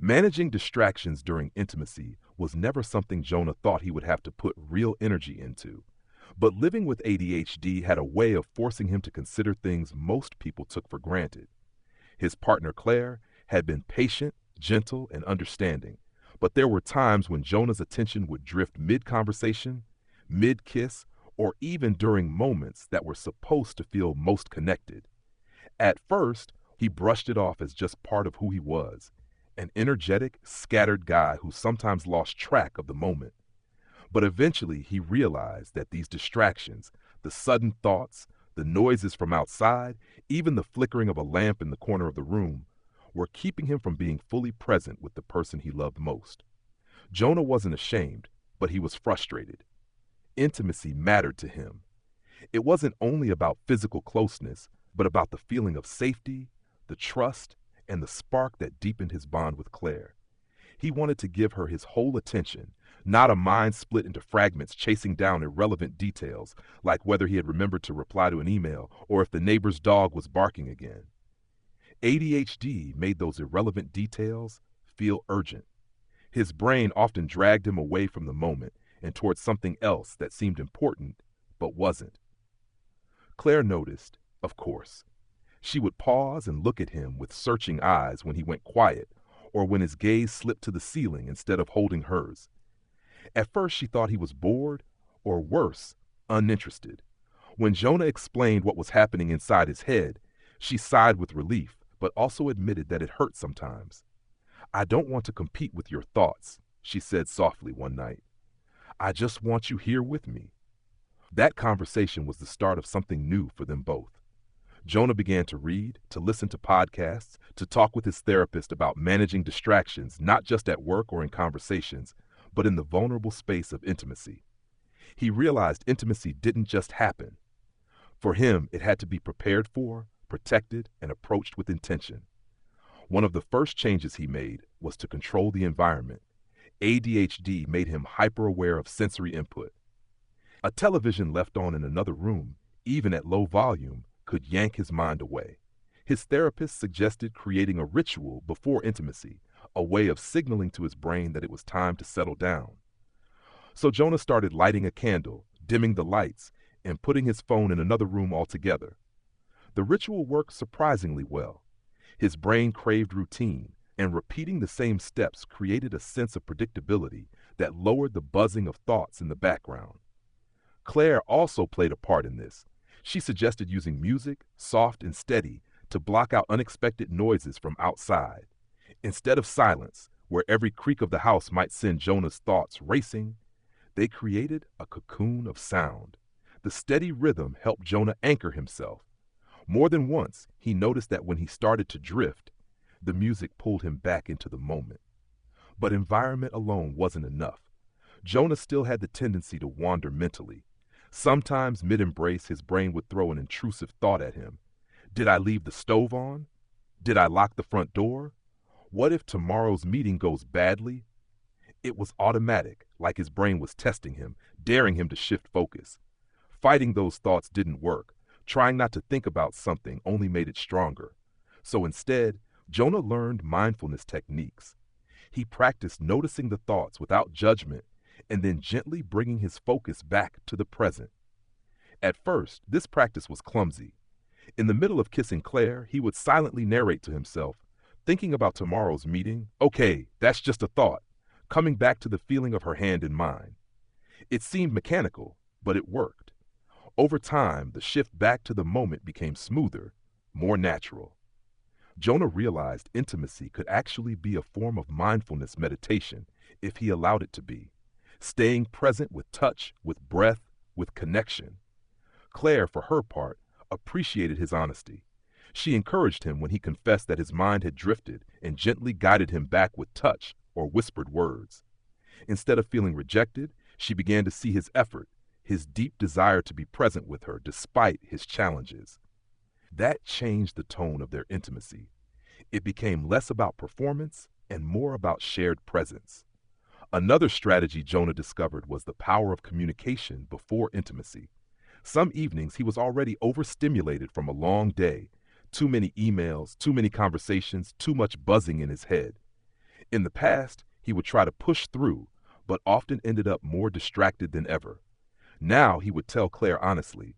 Managing distractions during intimacy was never something Jonah thought he would have to put real energy into. But living with ADHD had a way of forcing him to consider things most people took for granted. His partner Claire had been patient, gentle, and understanding, but there were times when Jonah's attention would drift mid-conversation, mid-kiss, or even during moments that were supposed to feel most connected. At first, he brushed it off as just part of who he was, an energetic, scattered guy who sometimes lost track of the moment. But eventually he realized that these distractions, the sudden thoughts, the noises from outside, even the flickering of a lamp in the corner of the room, were keeping him from being fully present with the person he loved most. Jonah wasn't ashamed, but he was frustrated. Intimacy mattered to him. It wasn't only about physical closeness, but about the feeling of safety, the trust, and the spark that deepened his bond with Claire. He wanted to give her his whole attention, not a mind split into fragments chasing down irrelevant details, like whether he had remembered to reply to an email or if the neighbor's dog was barking again. ADHD made those irrelevant details feel urgent. His brain often dragged him away from the moment and towards something else that seemed important but wasn't. Claire noticed, of course. She would pause and look at him with searching eyes when he went quiet or when his gaze slipped to the ceiling instead of holding hers. At first she thought he was bored, or worse, uninterested. When Jonah explained what was happening inside his head, she sighed with relief, but also admitted that it hurt sometimes. "I don't want to compete with your thoughts," she said softly one night. "I just want you here with me." That conversation was the start of something new for them both. Jonah began to read, to listen to podcasts, to talk with his therapist about managing distractions, not just at work or in conversations, but in the vulnerable space of intimacy. He realized intimacy didn't just happen. For him, it had to be prepared for, protected, and approached with intention. One of the first changes he made was to control the environment. ADHD made him hyper-aware of sensory input. A television left on in another room, even at low volume, could yank his mind away. His therapist suggested creating a ritual before intimacy, a way of signaling to his brain that it was time to settle down. So Jonah started lighting a candle, dimming the lights, and putting his phone in another room altogether. The ritual worked surprisingly well. His brain craved routine, and repeating the same steps created a sense of predictability that lowered the buzzing of thoughts in the background. Claire also played a part in this. She suggested using music, soft and steady, to block out unexpected noises from outside. Instead of silence, where every creak of the house might send Jonah's thoughts racing, they created a cocoon of sound. The steady rhythm helped Jonah anchor himself. More than once, he noticed that when he started to drift, the music pulled him back into the moment. But environment alone wasn't enough. Jonah still had the tendency to wander mentally. Sometimes mid-embrace, his brain would throw an intrusive thought at him. Did I leave the stove on? Did I lock the front door? What if tomorrow's meeting goes badly? It was automatic, like his brain was testing him, daring him to shift focus. Fighting those thoughts didn't work. Trying not to think about something only made it stronger. So instead, Jonah learned mindfulness techniques. He practiced noticing the thoughts without judgment and then gently bringing his focus back to the present. At first, this practice was clumsy. In the middle of kissing Claire, he would silently narrate to himself, thinking about tomorrow's meeting, "Okay, that's just a thought," coming back to the feeling of her hand in mine. It seemed mechanical, but it worked. Over time, the shift back to the moment became smoother, more natural. Jonah realized intimacy could actually be a form of mindfulness meditation if he allowed it to be, staying present with touch, with breath, with connection. Claire, for her part, appreciated his honesty. She encouraged him when he confessed that his mind had drifted and gently guided him back with touch or whispered words. Instead of feeling rejected, she began to see his effort, his deep desire to be present with her despite his challenges. That changed the tone of their intimacy. It became less about performance and more about shared presence. Another strategy Jonah discovered was the power of communication before intimacy. Some evenings he was already overstimulated from a long day, too many emails, too many conversations, too much buzzing in his head. In the past, he would try to push through, but often ended up more distracted than ever. Now he would tell Claire honestly,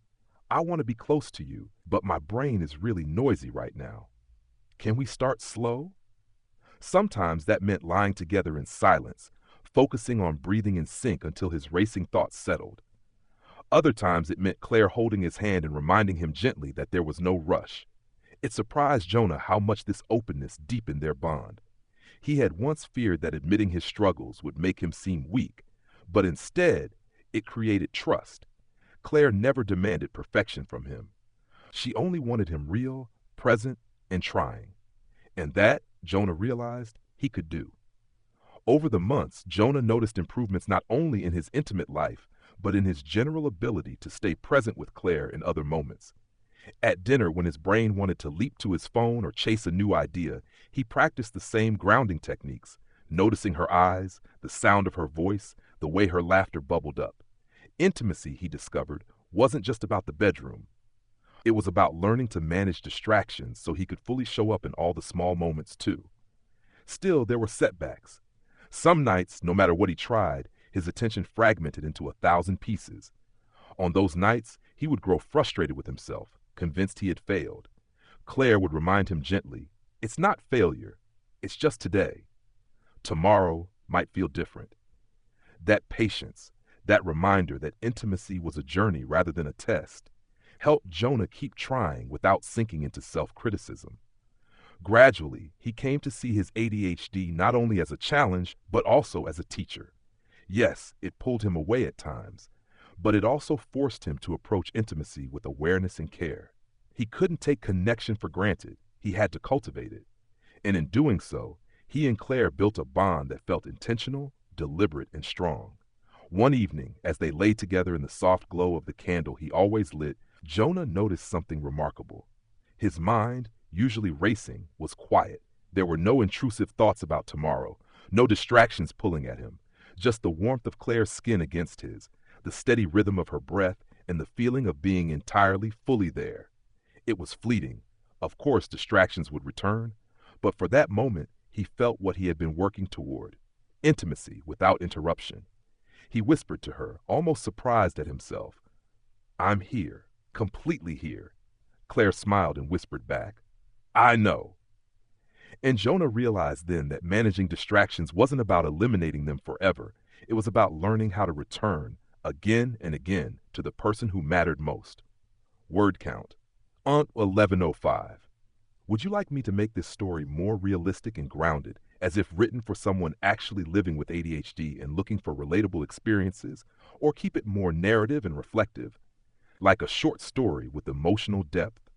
I want to be close to you, but my brain is really noisy right now. Can we start slow? Sometimes that meant lying together in silence, focusing on breathing in sync until his racing thoughts settled. Other times it meant Claire holding his hand and reminding him gently that there was no rush. It surprised Jonah how much this openness deepened their bond. He had once feared that admitting his struggles would make him seem weak, but instead, it created trust. Claire never demanded perfection from him. She only wanted him real, present, and trying. And that, Jonah realized, he could do. Over the months, Jonah noticed improvements not only in his intimate life, but in his general ability to stay present with Claire in other moments. At dinner, when his brain wanted to leap to his phone or chase a new idea, he practiced the same grounding techniques, noticing her eyes, the sound of her voice, the way her laughter bubbled up. Intimacy, he discovered, wasn't just about the bedroom. It was about learning to manage distractions so he could fully show up in all the small moments too. Still, there were setbacks. Some nights, no matter what he tried, his attention fragmented into 1,000 pieces. On those nights, he would grow frustrated with himself, convinced he had failed. Claire would remind him gently, it's not failure, it's just today. Tomorrow might feel different. That patience, that reminder that intimacy was a journey rather than a test, helped Jonah keep trying without sinking into self-criticism. Gradually, he came to see his ADHD not only as a challenge, but also as a teacher. Yes, it pulled him away at times, but it also forced him to approach intimacy with awareness and care. He couldn't take connection for granted. He had to cultivate it. And in doing so, he and Claire built a bond that felt intentional, deliberate, and strong. One evening, as they lay together in the soft glow of the candle he always lit, Jonah noticed something remarkable. His mind, usually racing, was quiet. There were no intrusive thoughts about tomorrow, no distractions pulling at him, just the warmth of Claire's skin against his, the steady rhythm of her breath, and the feeling of being entirely, fully there. It was fleeting. Of course, distractions would return, but for that moment, he felt what he had been working toward, intimacy without interruption. He whispered to her, almost surprised at himself, I'm here, completely here. Claire smiled and whispered back, I know. And Jonah realized then that managing distractions wasn't about eliminating them forever. It was about learning how to return, again and again, to the person who mattered most. Word count. 1105. Would you like me to make this story more realistic and grounded, as if written for someone actually living with ADHD and looking for relatable experiences, or keep it more narrative and reflective, like a short story with emotional depth?